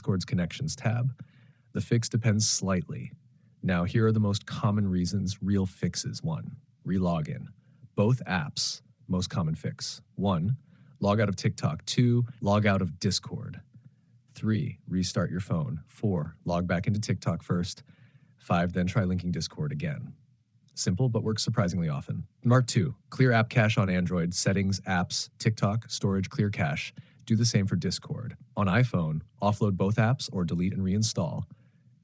Discord's Connections tab. The fix depends slightly. Now, here are the most common reasons real fixes. 1. Relogin. Both apps, most common fix. 1. Log out of TikTok. 2. Log out of Discord. 3. Restart your phone. 4. Log back into TikTok first. 5. Then try linking Discord again. Simple, but works surprisingly often. Mark 2. Clear app cache on Android. Settings, apps, TikTok, storage, clear cache. Do the same for Discord. On iPhone, offload both apps or delete and reinstall.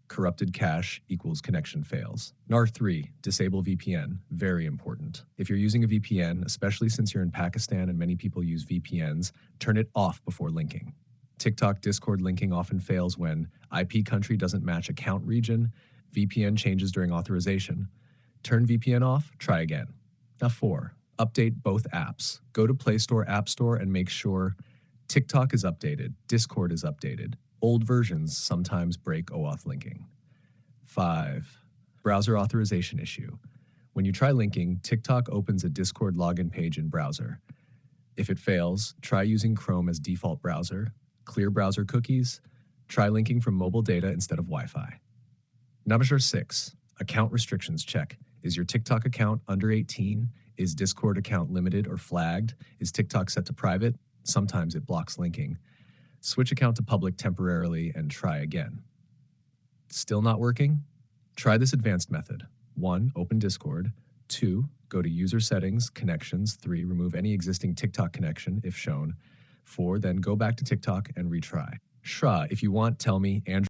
Corrupted cache equals connection fails. NAR 3, disable VPN, very important. If you're using a VPN, especially since you're in Pakistan and many people use VPNs, turn it off before linking. TikTok Discord linking often fails when IP country doesn't match account region, VPN changes during authorization. Turn VPN off, try again. Now 4, update both apps. Go to Play Store, App Store, and make sure TikTok is updated, Discord is updated. Old versions sometimes break OAuth linking. 5. Browser authorization issue. When you try linking, TikTok opens a Discord login page in browser. If it fails, try using Chrome as default browser, clear browser cookies, try linking from mobile data instead of Wi-Fi. Number 6, account restrictions check. Is your TikTok account under 18? Is Discord account limited or flagged? Is TikTok set to private? Sometimes it blocks linking. Switch account to public temporarily and try again. Still not working? Try this advanced method. 1. Open Discord. 2. Go to User Settings, Connections. 3. Remove any existing TikTok connection if shown. 4. Then go back to TikTok and retry. If you want, tell me, Android